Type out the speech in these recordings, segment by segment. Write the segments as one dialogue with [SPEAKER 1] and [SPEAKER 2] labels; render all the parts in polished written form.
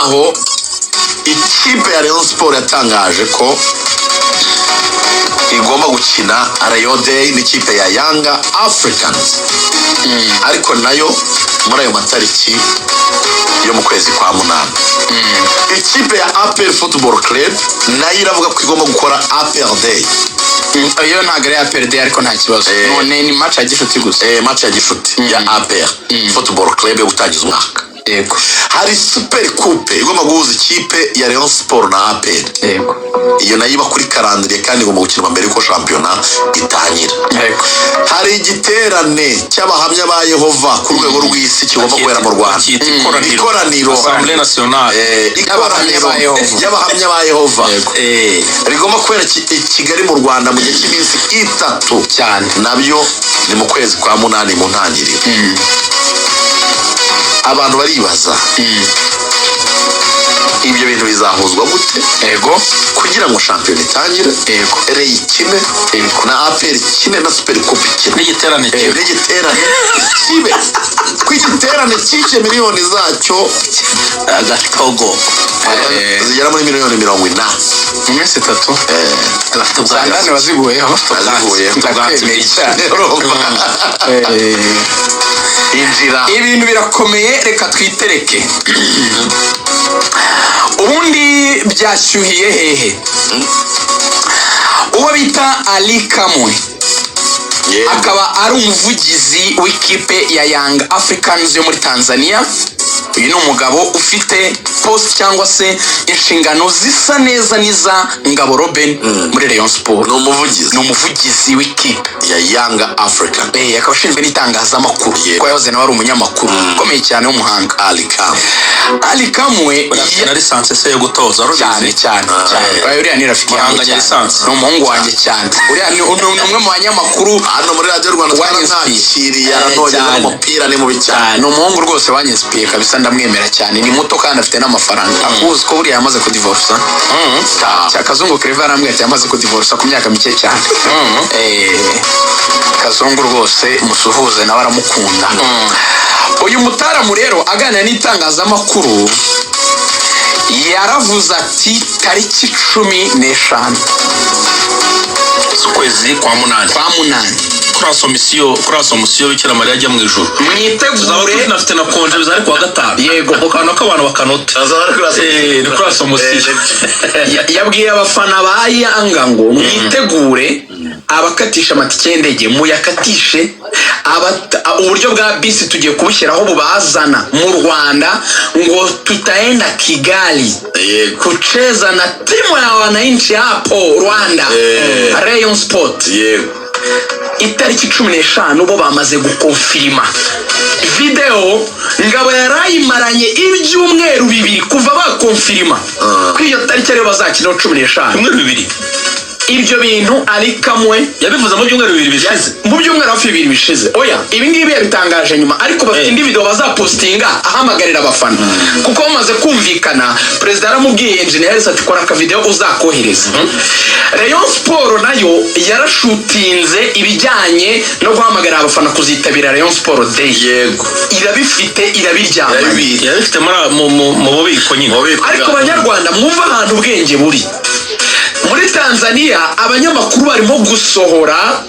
[SPEAKER 1] yaho ikipe ya Rayon Sport yatangaje ko igomba gukina Rayon Day n'ikipe ya Young Africans. Ariko nayo muri ayo matariki yo mu kwezi kwa munani. Ikipe ya APR Football Club nayo iravuga ko igomba gukora APR Day.
[SPEAKER 2] Iyo ntabwo ari APR Day ariko nta kibazo. None ni match ya gishuti gusa.
[SPEAKER 1] Match ya gishuti ya APR Football Club yo gutangiza umwaka.
[SPEAKER 2] Yego.
[SPEAKER 1] Hari Super Coupe igomba guhuza ikipe ya Rayon Sport na APR.
[SPEAKER 2] Yego.
[SPEAKER 1] Iyo nayo iba kuri calendrier kandi igomba gukinwa mbere ko shampiyona itangira.
[SPEAKER 2] Yego.
[SPEAKER 1] Hari igiterane cy'abahamya ba Yehova ku rwego rw'isi kigomba kubera mu Rwanda. Ikoraniro
[SPEAKER 3] Assemblée Nationale
[SPEAKER 1] y'abahamya ba Yehova. Rigomba kubera Kigali mu Rwanda mu gihe cy'iminsi 3
[SPEAKER 2] cyane.
[SPEAKER 1] Nabyo ni mu kwezi kwa munani mu ntangiriro. Abantu baribaza ibyo bintu bizahuzwa gute?
[SPEAKER 2] Yego.
[SPEAKER 1] Kugira ngo shampiyona itangire.
[SPEAKER 2] Yego.
[SPEAKER 1] Rey ikine na APR ikine na Super Coupe ikine.
[SPEAKER 3] N'igiterane
[SPEAKER 1] kibe. Kw'igiterane cy'icyo miliyoni zacyo
[SPEAKER 3] agatogo
[SPEAKER 1] zigera muri miliyoni 40
[SPEAKER 2] mu minsi 3. Zangane waziguyeho.
[SPEAKER 1] Injira.
[SPEAKER 2] Ibintu birakomeye, reka twitereke. Ubundi byashyuhiye hehe? Uwo bita Ali Kamwe akaba ari umuvugizi w'ikipe ya Young Africans yo muri Tanzania. Uyu ni umugabo ufite post cyangwa se inshingano zisa neza niza Ngabo Robin muri Rayon Sport.
[SPEAKER 1] Ni umuvugizi
[SPEAKER 2] w'ikipe
[SPEAKER 1] ya Young African.
[SPEAKER 2] Akaba ashinzwe n'itangazamakuru. Ko yahoze nawe ari umunyamakuru ukomeye cyane w'umuhanga. Ali Kamwe
[SPEAKER 3] na lisansi se yo gutoza
[SPEAKER 2] cyane. Uriya ni rafiki yanjye cyane. Ni umuhungu wanjye cyane. Uriya ni umwe mu banyamakuru
[SPEAKER 1] hano muri Radio Rwanda twaranakiriye yaranogeza umupira ni mu bicyane.
[SPEAKER 2] Ni umuhungu rwose wanyespiye kabisa, ndamwemera cyane. Ni muto kandi afite n'amafaranga. Akuzi ko buriya yamaze kudivorce. Kazungu Clever arambwira ati yamaze kudivorce ku myaka mike cyane. Kazungu rwose musuhuze nawe aramukunda. Uyu mutaramu rero aganira n'itangazamakuru yaravuze ati tariki 15
[SPEAKER 3] z'ukwezi kwa munani kuri asomisiyo Bikira Mariya ajya mu ijuru.
[SPEAKER 2] Mwitegure
[SPEAKER 3] nafite na konje bizari kuwa 5.
[SPEAKER 2] Yego.
[SPEAKER 3] Ukana ko abantu bakanota. Ni kuri asomisiyo.
[SPEAKER 2] Yabwiye abafana ba Yanga ngo mwitegure abakatisha amatike y'indege muyakatishe. Uburyo bwa bisi tugiye kubushyiraho bubazana mu Rwanda ngo tutaenda Kigali kucheza na timu ya wananchi hapo Rwanda. Rayon Sport. Itariki 15 bo bamaze gukonfirma video. Ngabo yarayimaranye ibyumweru 2 kuva bakonfirma ko iyo tariki rero bazakina 15
[SPEAKER 3] 2
[SPEAKER 2] ibyo bintu Ali Kamwe
[SPEAKER 3] yabivuze mu byumweru 2 bishize.
[SPEAKER 2] Mu byumweru 2 bishize. Oya, ibi ngibi yabitangaje nyuma, ariko bafite indi video bazapostinga ahamagarira abafana. Kuko bamaze kumvikana, president aramubwiye engineer ati kora ka video uzakohereza. Rayon Sport nayo yarashutinze ibijyanye no guhamagarira abafana kuzitabira Rayon Sport Day.
[SPEAKER 1] Yego.
[SPEAKER 2] Irabifite irabiryama.
[SPEAKER 3] Yabifite mu bubiko nyine.
[SPEAKER 2] Ariko abanyarwanda mwumva ahantu ubwenge buri. Muri Tanzania abanyamakuru barimo gusohora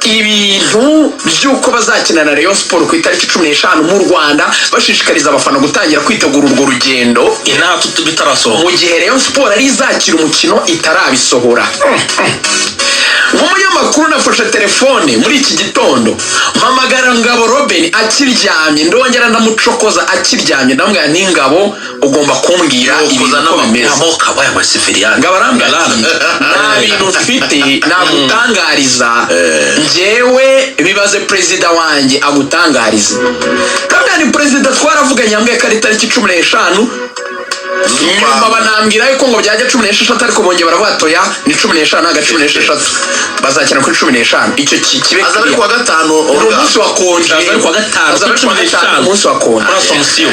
[SPEAKER 2] ibintu by'uko bazakina na Rayon Sport ku itariki 15 mu Rwanda, bashishikariza abafana gutangira kwitegura urwo rugendo
[SPEAKER 3] inaha bitarasohoka.
[SPEAKER 2] Mu gihe Rayon Sport ari izakira umukino itarabisohora. Umunyamakuru nafashe telefone muri iki gitondo mpamagara Ngabo Robin akiryamye, ndongera ndamucokoza akiryamye, ndamubwira ni Ngabo ugomba kumbwira ibintu bimeze.
[SPEAKER 3] Amoka baya masifiriya.
[SPEAKER 2] Ngabo arambwira nta bintu ufite nagutangariza, njyewe bibaze president wanjye agutangariza. Kandi ni president twaravuganye ambwiye ko ari tariki 15 nyuma banambwira yuko ngo byajya 16 ariko bongeye barabatoya ni 15 naga 16 bazakina kuri 15. Icyo kibe
[SPEAKER 1] azaba kuwa 5
[SPEAKER 2] umunsi wa konje, azaba kuwa 5 umunsi wa konje
[SPEAKER 3] asomisiyo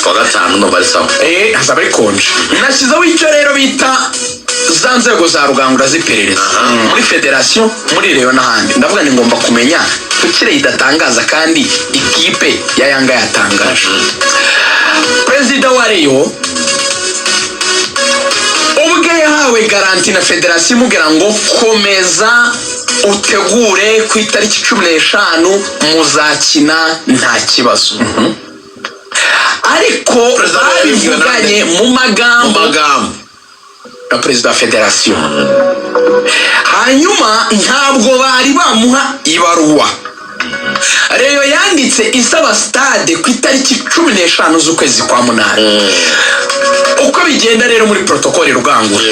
[SPEAKER 1] kuwa 5 no bari sawa.
[SPEAKER 2] Azaba ari konje. Nashyizeho icyo rero bita za nzego za rugangura ziperereza muri federation muri Rayon n'ahandi. Ndavuga ni ngomba kumenya tukire idatangaza kandi ikipe ya Yanga yatangaje. President wa Rayon garanti na federasiyo imubwira ngo komeza utegure ku itariki 15 muzakina nta kibazo. Ariko babivuganye mu magambo na perezida wa federasiyo, hanyuma ntabwo bari bamuha ibaruwa. Reyo yanditse isaba stade ku itariki 15 z'ukwezi kwa munani. Uko bigenda rero muri protokole Rugangura,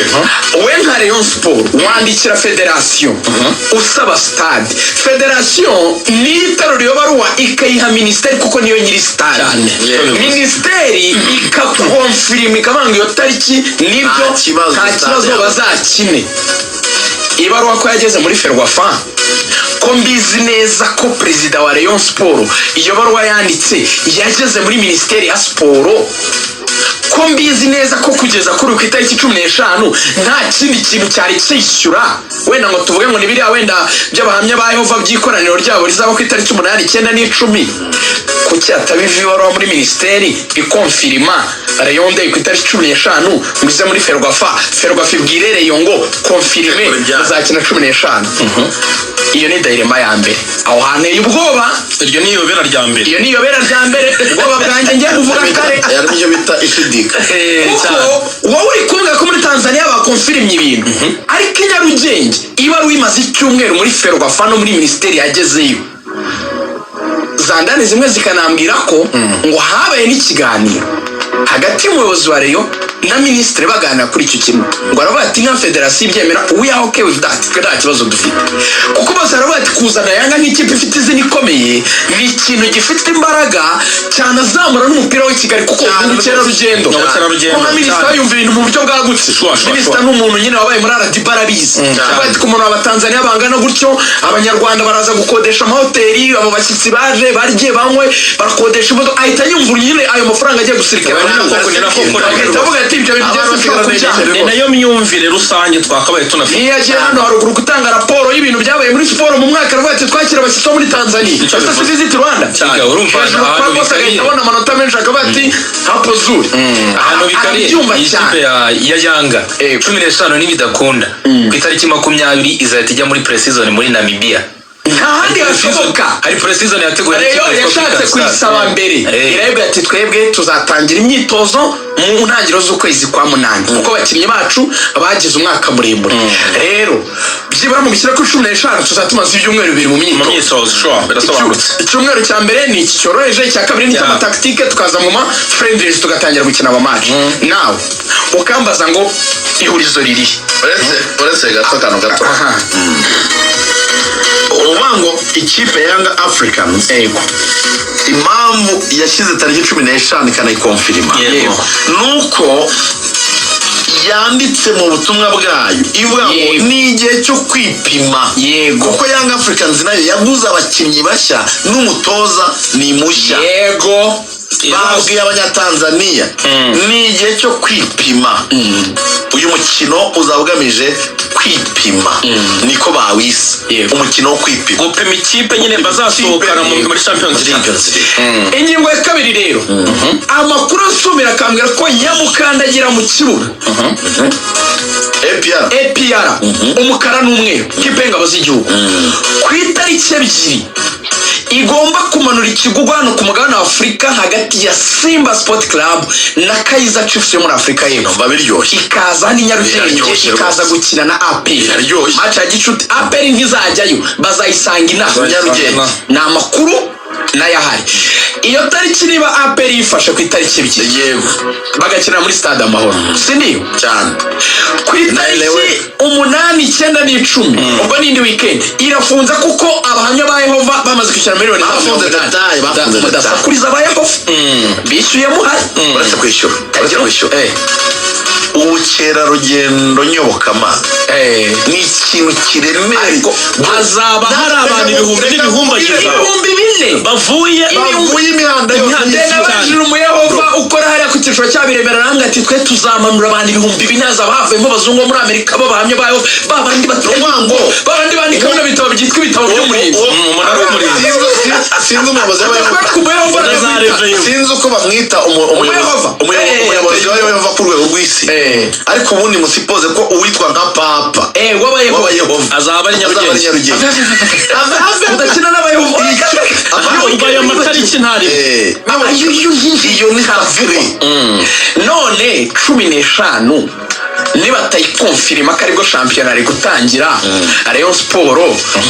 [SPEAKER 2] we nka Rayon Sport wandikira federasiyo usaba stade, federasiyo nitaro riyo baruwa ikayiha ministeri kuko niyo nyiri stade. Ministeri ikakonfirima ikabanga iyo tariki nibyo nta kibazo bazakine. Ibaruwa ko yageze muri Ferwafa, ko mbizi neza ko perezida wa Rayon Sport iyo baruwa yanditse yageze muri ministeri ya siporo, ko mbizi neza ko kugeza kuri ku itariki 15 nta kindi kintu cyari cyishyura. Wenda ngo tuvuge ngo nibiri wenda by'abahamya ba Yehova by'ikoraniro ryabo rizaba ku itariki 8, 9 n'10, kuki atabiviwaro muri ministeri ikonfirima Rayon Day ku itariki 15 muze muri Ferwafa ibwire Rayon ngo konfirime azakina 15. Iyo ni direma ya mbere. Aho hane y'ubwoba,
[SPEAKER 3] iryo ni yobera rya mbere.
[SPEAKER 2] Iyo ni yobera rya mbere. Ubwoba bwanjye ngiye kuvuga kare.
[SPEAKER 1] Yaryo bita ishidika.
[SPEAKER 2] Wowe uri kumwe ko muri Tanzania bakonfirmye ibintu. Ariko Nyarugenge iba wimaze icyumweru muri Ferwafa no muri ministeri yagezeyo. Zandani zimwe zikanambwira ko ngo habaye n'ikiganiro hagati y'umuyobozi wa Rayon na ministre baganira kuri icyo kintu, ngo aravuga ati nka federasiyo ibyemera, we are okay with that, twe nta kibazo dufite. Kuko bose aravuga ati kuzana Yanga nk'ikipe ifite izina ikomeye ni ikintu gifite imbaraga cyane, azamura n'umupira w'i Kigali kuko ubukerarugendo nka minisita yumva ibintu mu buryo bwagutse. Minisita n'umuntu nyine wabaye muri RDB arabizi. Aravuga ati ku muntu w'Abatanzania bangana gutyo, Abanyarwanda baraza gukodesha amahoteli, abo bashyitsi baje barye banywe barakodesha imodoka, ahita yumva nyine ayo mafaranga agiye gusirikira.
[SPEAKER 3] Ni nayo myumvire rusange twakabaye tunafite.
[SPEAKER 2] Niyo yagiye hano haruguru gutanga raporo y'ibintu byabaye muri siporo mu mwaka, aravuga ati twakira abashyitsi muri Tanzania cyangwa se Visit Rwanda.
[SPEAKER 3] Urumva
[SPEAKER 2] ahantu bikari abona amanota menshi akavuga ati hapo zuri.
[SPEAKER 3] Ahantu bikari ikipe ya Yanga 15 n'ibidakunda ku itariki 20 izahita ijya muri pre-season muri Namibia.
[SPEAKER 2] Ntahandi hashoboka.
[SPEAKER 3] Hari pre-season yateguye
[SPEAKER 2] yashatse kuyisaba mbere. Irebe ati twebwe tuzatangira imyitozo mu ntangiriro z'ukwezi kwa munani kuko abakinnyi bacu bagize umwaka muremure. Rero byibura mu bishyira kuri 15 tuzatumaza ibyumweru bibiri mu myitozo.
[SPEAKER 3] Birasobanutse.
[SPEAKER 2] Icyumweru cya mbere ni iki cyoroheje, cya kabiri ni cy'amataktike, tukaza mu ma friendlies tugatangira gukina ama match. Now ukambaza ngo ihurizo riri
[SPEAKER 1] uretse gato kano gato. Urubango ikipe Yanga Africans impamvu yashyize tariki 15 ikanayikonfirima nuko yanditse mu butumwa bwayo ivuga ngo ni igihe cyo kwipima. Kuko Young Africans nayo yaguze abakinnyi bashya n'umutoza ni mushya. Babwiye Abanyatanzania ni igihe cyo kwipima. Uyu mukino uzabugamije kwipima, niko bawise umukino wo kwipima,
[SPEAKER 3] gupima ikipe nyine bazasohokana muri Champions League.
[SPEAKER 2] Ingingo ya kabiri rero, amakuru asumira akambwira ko yamukandagira mu kibuga APR umukara n'umweru kipe y'ingabo z'igihugu ku itariki 2 igomba kumanura ikigugu hano ku mugabane wa Afurika hagati ya Simba Sport Club na Kaizer Chiefs yo muri Afurika y'Epfo.
[SPEAKER 1] Babiryoshye
[SPEAKER 2] ikaza ni Nyarugenge ikaza gukina na APR. Match ya gicuti APR ntizajyayo, bazayisanga inaha Nyarugenge. Na makuru nayahari. Iyo tariki niba APR yifashe ku itariki 2 bagakina muri Stade Amahoro, sindiyo cyane ku itariki 8, 9 n'10 ubwo nindi weekend irafunza kuko abahamya ba Yehova bamaze kwishyura miliyoni bafunze kuri za ba Yehova bishyuye muhari
[SPEAKER 1] uretse kwishyura ubukerarugendo nyobokamana ni ikintu kiremereye.
[SPEAKER 2] Hazaba hari abantu ibihumbi 4 bavuye
[SPEAKER 1] imihanda
[SPEAKER 2] y'Imihanda n'abajuru mu Yehova ukora hariya ku kiba cyabiremerera nanga ati twe tuzamanura abantu ibihumbi binaza bavuyemo bazungu muri Amerika babahamye bayo babandi batwango babandi bandika bino bitabo byitwa ibitabo by'umurinzi
[SPEAKER 3] umunara w'umurinzi
[SPEAKER 1] sinzi umuyobozi sinzi uko bamwita umuyobozi wa Yehova ku rwego rw'isi ariko ubundi musipoze ko uwitwa nka papa
[SPEAKER 2] w'abayehova
[SPEAKER 3] azaba ari Nyarugenge
[SPEAKER 2] udakina n'abayehova
[SPEAKER 3] ayo matariki ntari
[SPEAKER 1] iyo ni kafire
[SPEAKER 2] none 15 niba tayikonfirima ko aribwo shampiyona ari gutangira Rayon Sport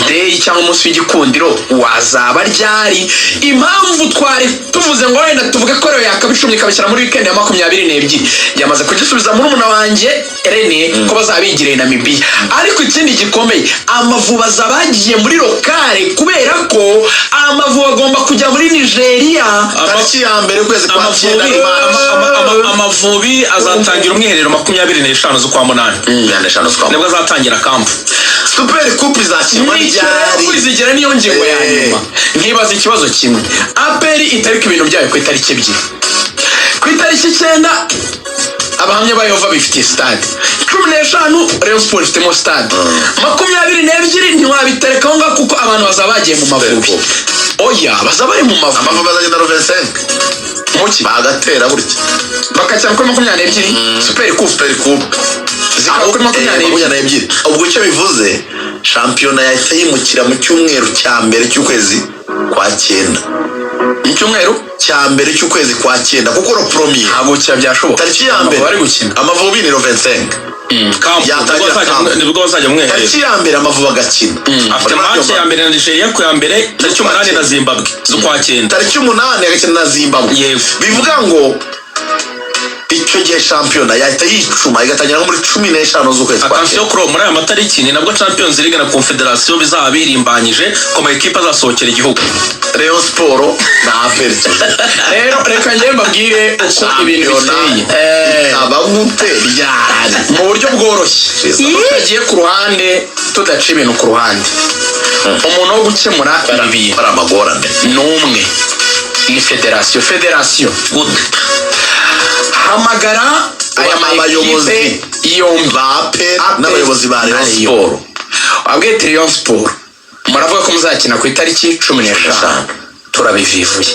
[SPEAKER 2] day cyangwa umunsi w'igikundiro wazaba ryari impamvu twari tuvuze ngo wenda tuvuge ko rero yakabicumye kabishyira muri weekend ya 22 yamaze kugisubiza muri umuna wanjye Rene ko bazabigireye na Mibi ariko ikindi gikomeye Amavubi azabagiye muri lokale kubera ko Amavubi agomba kujya muri Nigeria
[SPEAKER 1] tariki ya mbere kwezi kwa
[SPEAKER 3] Amavubi azatangira umwiherero 25 z'ukwa munani nibwo azatangira kampu
[SPEAKER 1] Super Coupe izakinwa ryari
[SPEAKER 2] kwizigera niyo ngingo ya nyuma nkibaza ikibazo kimwe APR itariko ibintu byayo ku itariki ebyiri ku itariki 9 abahamya bayova bifitiye stade 15 Rayon Sport ifitemo stade 22 ntiwabiterekaho nga kuko abantu bazabagiye mu Mavubi oya bazabari mu Mavubi
[SPEAKER 1] Amavubi azagenda 25 muki bagatera burya
[SPEAKER 2] bakacyana kuri 22 Super Coupe
[SPEAKER 1] zikaba kuri 22 ubwo icyo bivuze shampiyona yahise yimukira mu cyumweru cya mbere cy'ukwezi kwa 9
[SPEAKER 2] icyumweru
[SPEAKER 1] cya mbere cy'ukwezi kwa 9 kuko ro premier
[SPEAKER 2] ntabwo cyabyashoboka
[SPEAKER 1] tariki ya mbere
[SPEAKER 2] bari gukina
[SPEAKER 1] Amavubi ni 25
[SPEAKER 3] nibwo bazajya mwiherero
[SPEAKER 1] tariki ya mbere Amavubi agakina
[SPEAKER 3] afite match ya mbere na Nigeria ku ya mbere tariki 8 na Zimbabwe z'ukwa 9
[SPEAKER 1] tariki 8 agakina na Zimbabwe bivuga ngo icyo gihe shampiyona yahita yicuma igatangira nko muri 15 z'ukwezi kwa
[SPEAKER 3] attention kuri muri aya matariki ni nabwo Champions League na Confederation bizaba birimbanyije ko ama equipe azasohokera igihugu
[SPEAKER 1] Rayon Sport na APR
[SPEAKER 2] rero reka njye mbabwire uko ibintu biteye
[SPEAKER 1] abagute ryari
[SPEAKER 2] mu buryo bworoshye tutagiye ku ruhande tudaca ibintu ku ruhande umuntu wo gukemura ibi
[SPEAKER 1] para amagorane
[SPEAKER 2] n'umwe ni federation hamagara aya mayobozi yombi
[SPEAKER 1] ba APR n'abayobozi ba Rayon Sport
[SPEAKER 2] abwete Rayon Sport muravuga ko muzakina ku itariki 15 turabivivuye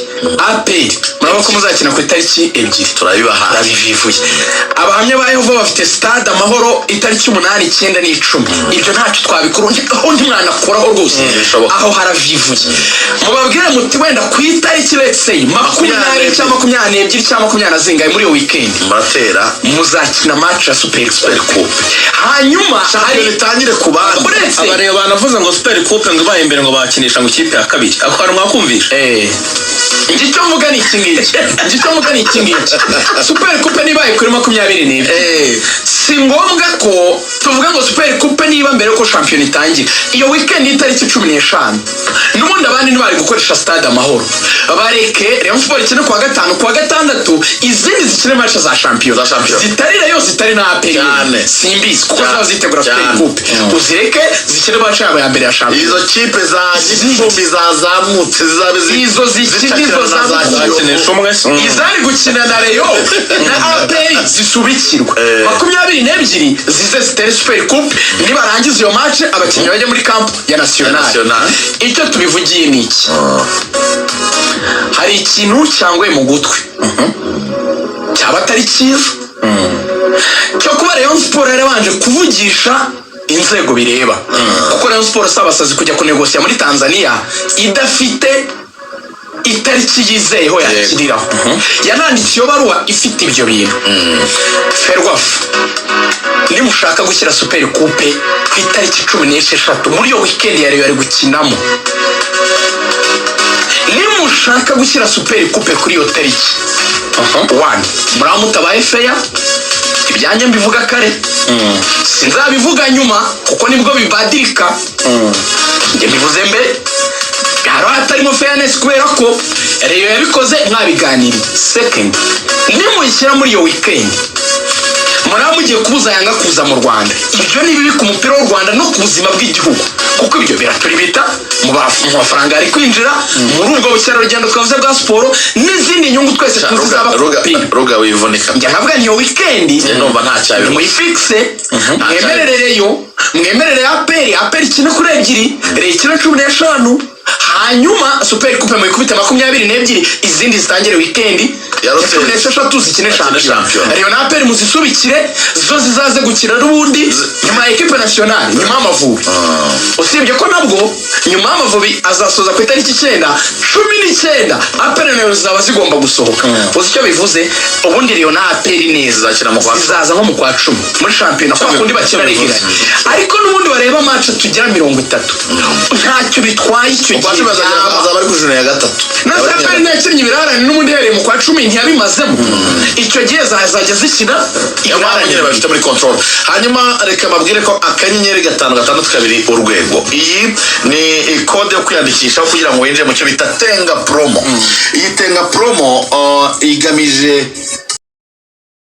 [SPEAKER 2] APR muravuga ko muzakina ku itariki 2 turabivivuye abahamya ba Yehova bafite stade Amahoro itariki 8 9 n'10 ibyo ntacyo twabikurunje aho ntimwana koraho rwose aho haravivuye mubabwire muti wenda ku itariki let's say 20 cyangwa 22 cyangwa 20 zingaye muri iyo weekend
[SPEAKER 1] muratera
[SPEAKER 2] muzakina match ya Super Coupe hanyuma
[SPEAKER 1] hari bitangire ku bandi
[SPEAKER 3] abareba banavuze ngo Super Coupe ngo ibaye imbere ngo bakinisha mu kipe ya kabiri akora mwakumvisha
[SPEAKER 2] Ngicyo mvuga ni ikingiki Super Coupe nibaye kuri 22 si ngombwa ko tuvuga ngo Super Coupe niba mbere ko shampiyona itangira iyo weekend itariki 15 n'ubundi abandi ntibari gukoresha stade Amahoro bareke Rayon Sport ikine kwa gatanu kwa gatandatu izindi zikine match za shampiyona zitarira yose zitari na APR simbizi kuko zazitegura Super Coupe uzireke zikine match ya mbere ya shampiyona
[SPEAKER 1] izo kipe za gicumbi zazamutse zizabe
[SPEAKER 2] izo zikinizo izari gukina na Rayon na APR zisubikirwa 22 zize zitere Super Coupe nibarangiza iyo match abakinnyi bajya muri camp ya national icyo tubivugiye niki hari ikintu cyangwe mu gutwi cyaba atari cyiza cyo kuba Rayon Sport yarabanje kuvugisha inzego bireba kuko Rayon Sport sabasazi kujya kunegosya muri Tanzania idafite itariki yizeyeho yakiriraho yanandikiye baruwa ifite ibyo bintu Ferwafa nimushaka gushyira Super Coupe ku itariki 16 muri iyo weekend yari gukinamo nimushaka gushyira Super Coupe kuri iyo tariki muramutabaye feya ibyanjye mbivuga kare sinzabivuga nyuma kuko nibwo bibadirika njye mbivuze mbere haro hatarimo fairness kubera ko Rayon yabikoze mwabiganiri second nimuyishyira muri iyo weekend muramugiye kubuza Yanga kuza mu Rwanda. Ibyo ni bibi ku mupira w'u Rwanda no ku buzima bw'igihugu, kuko ibyo biraturibita mu mafaranga ari kwinjira muri ubwo bukerarugendo twavuze bwa siporo n'izindi nyungu twese tuzaba
[SPEAKER 1] ruga wivunika.
[SPEAKER 2] Njya navuga niyo weekend
[SPEAKER 1] numva nta cyayo
[SPEAKER 2] muyifixe, mwemerere aperi kino kuri ebyiri rekina 15 hanyuma super coupe muyikubita 22 izindi zitangire weekend ya 16 zikine champion. Ariyo na aperi muzisubikire zo zizaze gukina n'ubundi nyuma ya equipe nationale nyuma y'Amavubi. Usibye ko nabwo nyuma y'Amavubi azasoza ku itariki 19 aperi nayo zaba zigomba gusohoka. Uzi icyo bivuze? Ubundi Riyo na aperi neza zakina mu kwa zaza nko mu kwa 10 muri champion kwa kundi bakina regire, ariko n'ubundi bareba match tugira 30 ntacyo bitwaye icyo gihe
[SPEAKER 1] bazaba ari kujuna ya gatatu.
[SPEAKER 2] Nasa aperi nakinnye ibirarane n'ubundi hereye mu kwa 10 ntiyabimazemo. Icyo gihe zazajya zikina
[SPEAKER 1] ibirarane bafite muri control. Hanyuma reka babwire ko akanyenyeri 562 urwego. Iyi ni code yo kwiyandikisha kugira ngo winjire mu cyo bita Tenga promo. Iyi Tenga promo igamije